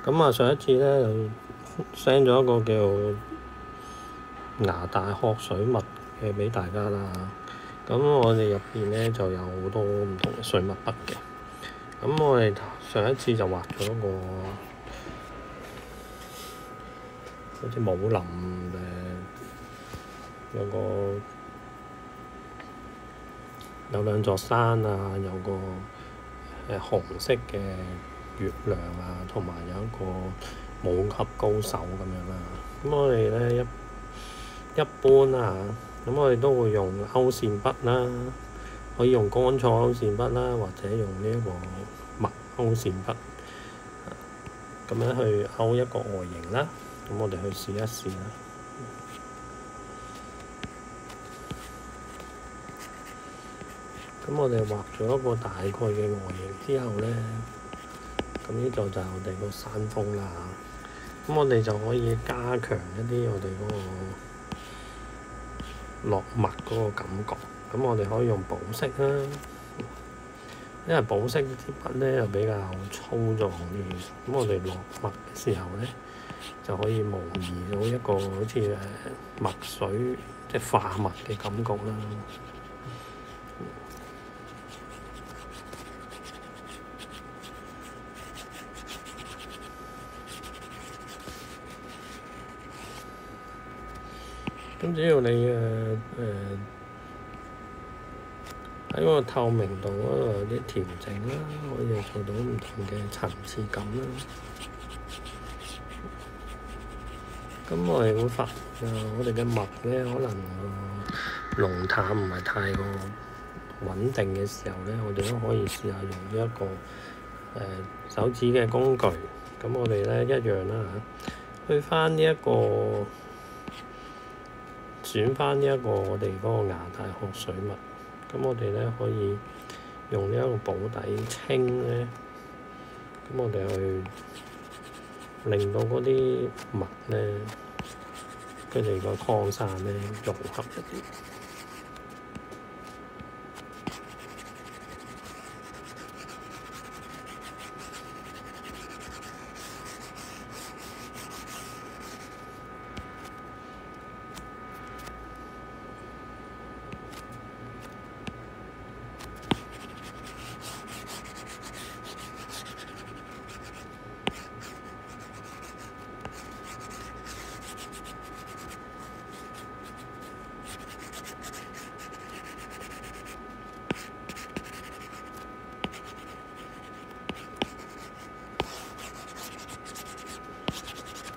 咁啊，上一次咧就 send 咗一個叫牙大殼水墨嘅俾大家啦。咁我哋入邊咧就有好多唔同嘅水墨筆嘅。咁我哋上一次就畫咗個好似武林有兩座山啊，有個紅色嘅月亮啊，同埋有一個武級高手咁樣啦。咁我哋咧一般啦嚇，咁我哋都會用勾線筆啦，可以用乾燥勾線筆啦，或者用呢一個墨勾線筆，咁樣去勾一個外形啦。咁我哋去試一試啦。咁我哋畫咗一個大概嘅外形之後咧，咁呢度就係我哋個山峰啦。咁我哋就可以加強一啲我哋嗰個落墨嗰個感覺。咁我哋可以用寶色啦，因為寶色啲筆咧又比較粗壯啲。咁我哋落墨嘅時候咧，就可以模擬到一個好似墨水即係化墨嘅感覺啦。咁只要你喺嗰個透明度嗰度有啲調整啦，可以做到唔同嘅層次感啦。咁我哋會發現我哋嘅墨咧，可能濃淡唔係太過穩定嘅時候咧，我哋都可以試下用呢一個手指嘅工具。咁我哋咧一樣啦嚇，去翻呢一個選翻呢一個我哋嗰個牙大殼水墨。咁我哋咧可以用呢一個保底清咧，咁我哋去令到嗰啲墨咧，佢哋個擴散咧融合一啲。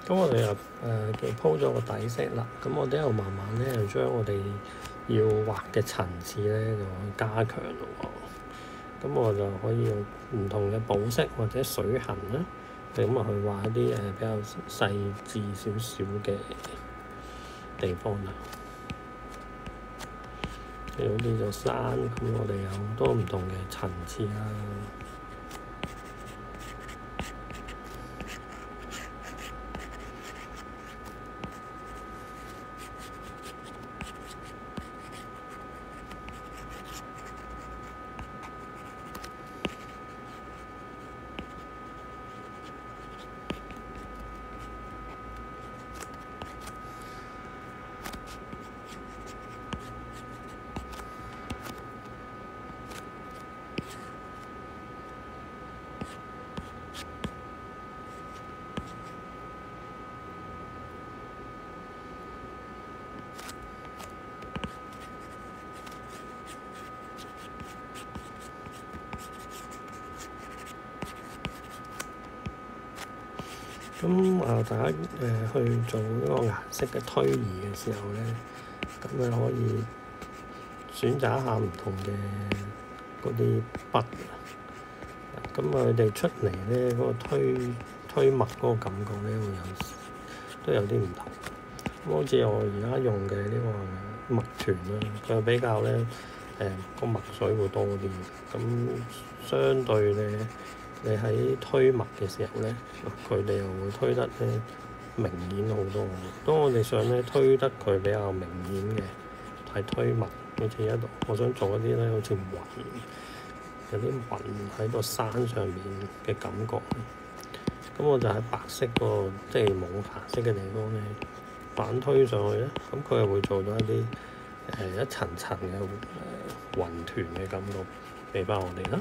咁我哋又叫鋪咗個底色啦。咁我哋又慢慢咧，就將我哋要畫嘅層次咧，就加強咯。咁我就可以用唔同嘅寶色或者水痕啦，咁啊去畫一啲比較細緻少少嘅地方啦。有呢座山，咁我哋有好多唔同嘅層次啦。咁大家去做呢個顏色嘅推移嘅時候咧，咁你可以選擇一下唔同嘅嗰啲筆，咁佢哋出嚟咧嗰個推墨嗰個感覺咧，都有啲唔同。咁好似我而家用嘅呢個墨團啦，佢比較咧個墨水會多啲，咁相對咧。你喺推墨嘅時候咧，佢哋又會推得咧明顯好多。當我哋想咧推得佢比較明顯嘅係推墨，好似一度，我想做一啲咧好似雲，有啲雲喺個山上面嘅感覺。咁我就喺白色個即係冇顏色嘅地方咧，反推上去咧，咁佢又會做到一啲一層層嘅雲團嘅感覺俾翻我哋啦。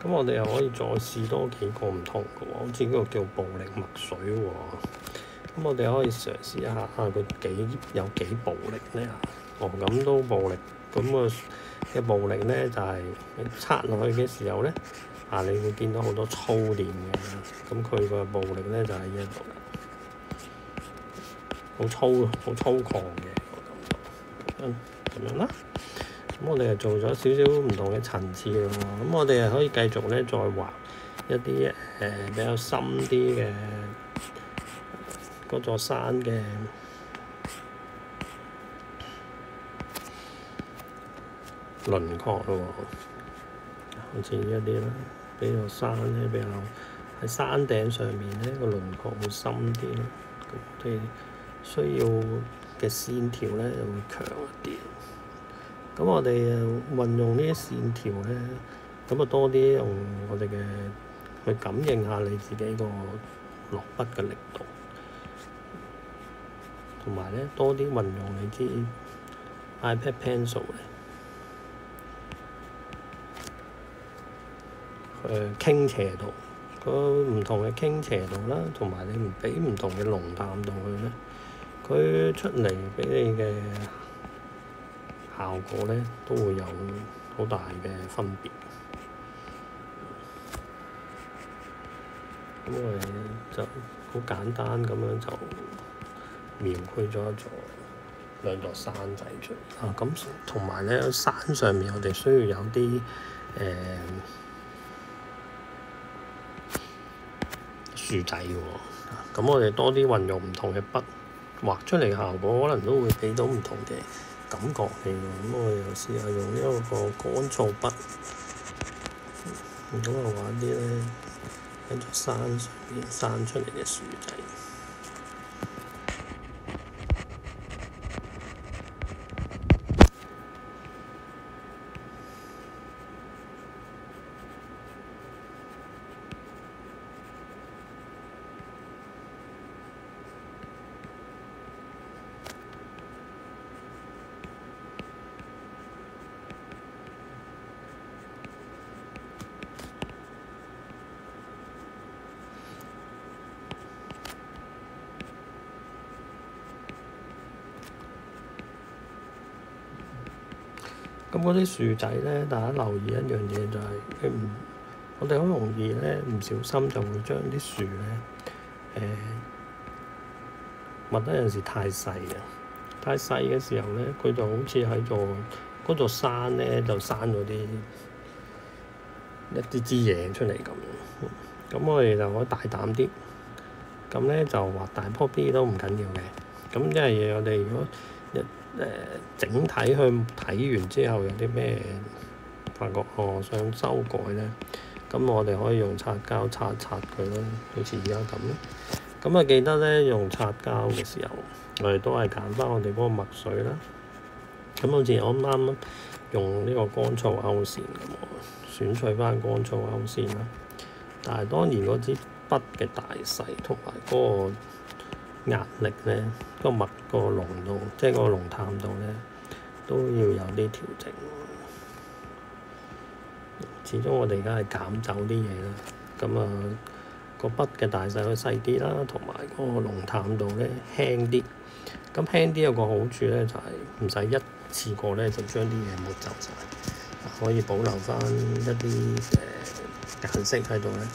咁我哋又可以再試多幾個唔同嘅喎，好似呢個叫暴力墨水喎。咁我哋可以嘗試一下佢有幾暴力咧？咁都暴力。咁個嘅暴力咧就係你插落去嘅時候咧，你會見到好多粗電嘅。咁佢個暴力咧就喺呢度啦，好粗獷嘅個感覺。咁樣啦。咁我哋又做咗少少唔同嘅層次咯。咁我哋又可以繼續咧再畫一啲比較深啲嘅嗰座山嘅輪廓咯。好似一啲啦，呢座山咧比較喺山頂上面咧個輪廓會深啲咯。咁我哋需要嘅線條咧又會強一啲。咁我哋運用呢啲線條咧，咁多啲用我哋嘅去感應下你自己個落筆嘅力度，同埋咧多啲運用你支 iPad pencil 咧，傾斜度，唔同嘅傾斜度啦，同埋你俾唔同嘅濃淡度佢咧，佢出嚟俾你嘅效果咧都會有好大嘅分別。咁我哋就好簡單咁樣就描繪咗兩座山仔出嚟。咁同埋咧山上面我哋需要有啲樹仔嘅喎。咁我哋多啲運用唔同嘅筆畫出嚟嘅效果，可能都會俾到唔同嘅感覺你喎。咁我哋又試下用呢一個乾燥筆，咁我畫啲咧喺座山上面生出嚟嘅樹仔。咁嗰啲樹仔咧，大家留意一樣嘢就係我哋好容易咧唔小心就會將啲樹咧畫得有陣時太細啊！太細嘅時候咧，佢就好似喺嗰座山咧就生咗一啲支嘢出嚟咁。咁我哋就可以大膽啲，咁咧就畫大棵啲都唔緊要嘅。咁因為我哋如果整體去睇完之後有啲咩發覺想修改咧，咁我哋可以用擦膠擦佢咯，好似而家咁咯。咁記得咧用擦膠嘅時候，我哋都係揀翻我哋嗰個墨水啦。咁好似我啱用呢個乾燥勾線咁，選取翻乾燥勾線啦。但係當然嗰支筆嘅大細同埋嗰個壓力咧，個墨個濃度，即係個濃淡度咧，都要有啲調整。始終我哋而家係減走啲嘢啦，咁個筆嘅大細可以細啲啦，同埋嗰個濃淡度咧輕啲。咁輕啲有個好處咧，就係唔使一次過咧就將啲嘢抹走晒，可以保留翻一啲顏色喺度咧。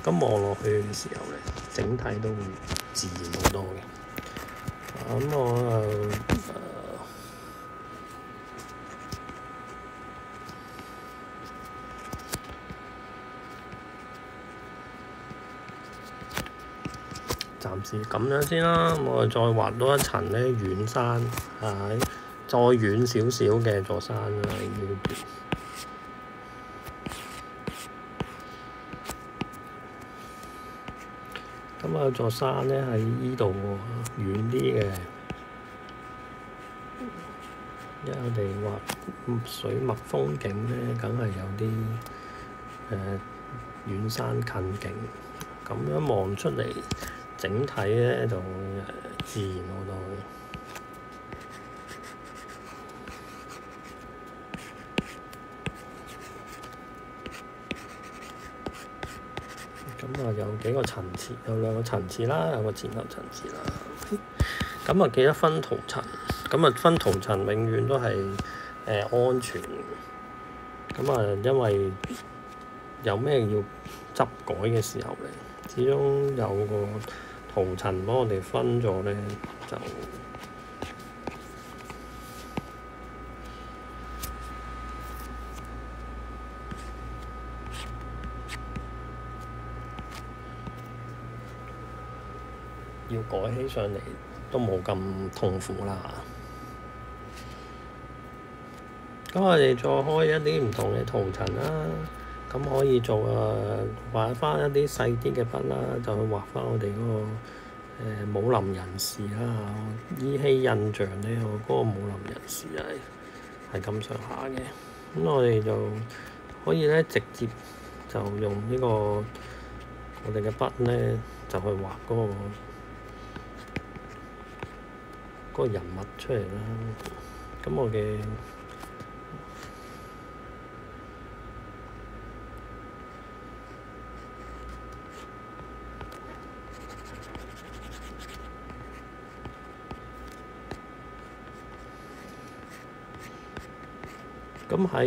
咁望落去嘅時候咧，整體都會自然好多嘅。咁我暫時咁樣先啦。我哋再畫多一層咧遠山，再遠少少嘅座山啦。咁座山咧喺依度喎，遠啲嘅。因為我哋畫水墨風景咧，梗係有啲遠山近景，咁樣望出嚟，整體咧就自然好多。咁啊有幾個層次，有兩個層次啦，有個前後層次啦。咁啊記得分圖層，咁啊分圖層永遠都係安全。咁啊因為有咩要執改嘅時候咧，始終有個圖層幫我哋分咗咧，就要改起上嚟都冇咁痛苦啦。咁我哋再開一啲唔同嘅圖層啦，咁可以做畫翻一啲細啲嘅筆啦，就去畫翻我哋嗰個武林人士啦。依稀印象咧，我嗰個武林人士係咁上下嘅。咁我哋就可以咧直接就用呢個我哋嘅筆咧，就去畫嗰個人物出嚟啦。咁我嘅咁喺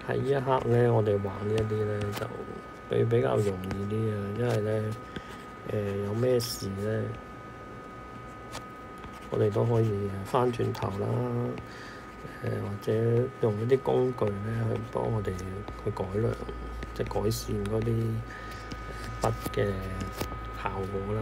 呢一刻咧，我哋畫呢一啲咧就比較容易啲啊，因為咧有咩事咧，我哋都可以翻轉頭啦，或者用一啲工具咧去幫我哋去改良，即係改善嗰啲筆嘅效果啦。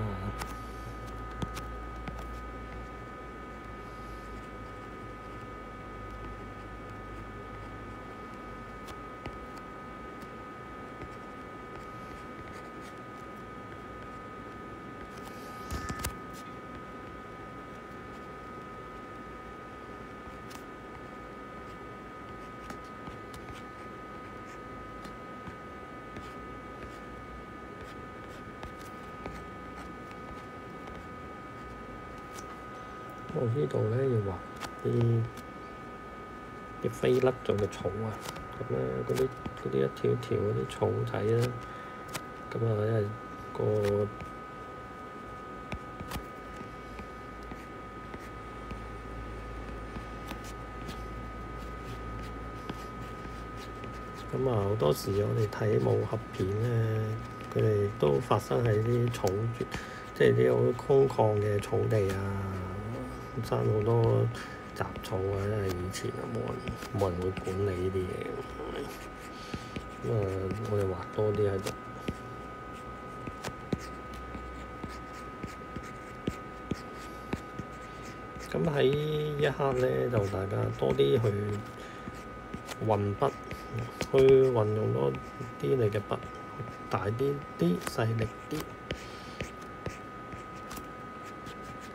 我呢度咧要畫啲飛甩咗嘅草啊，咁咧嗰啲一條條嗰啲草仔咧，咁啊因為咁啊好多時我哋睇武俠片咧，佢哋都發生喺啲草，即係啲好空曠嘅草地啊，生好多雜草啊，因為以前啊冇人會管理呢啲嘢，咁啊我哋畫多啲喺度。咁喺一刻咧，就大家多啲去運筆，去運用多啲你嘅筆，大啲細力啲。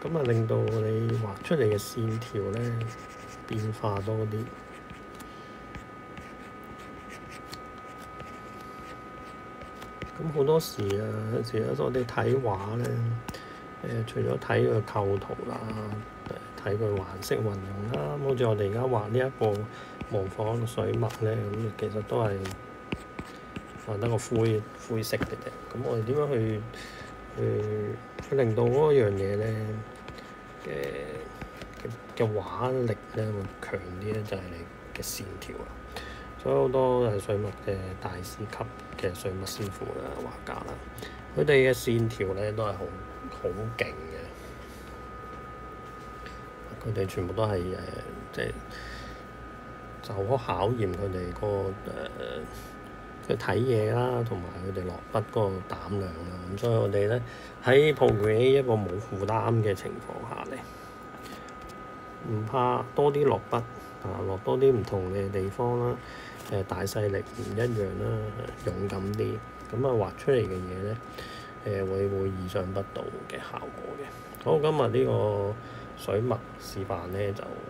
咁啊，令到你畫出嚟嘅線條咧變化多啲。咁好多時啊，有時我哋睇畫咧，除咗睇佢構圖啦，睇佢顏色運用啦，好似我哋而家畫呢一個模仿個水墨咧，咁其實都係畫得個灰色嘅啫。咁我哋點樣去令到嗰樣嘢咧嘅畫力咧會強啲咧，就係你嘅線條啦。所以好多係水墨嘅大師級嘅水墨師傅啦、畫家啦，佢哋嘅線條咧都係好勁嘅。佢哋全部都係即係就好考驗佢哋嗰個睇嘢啦，同埋佢哋落筆嗰個膽量啦。咁所以我哋咧喺 Procreate 一個冇負擔嘅情況下咧，唔怕多啲落筆啊，落多啲唔同嘅地方啦。大細力唔一樣啦，勇敢啲，咁啊畫出嚟嘅嘢咧，會意想不到嘅效果嘅。好，今日呢個水墨示範咧就〜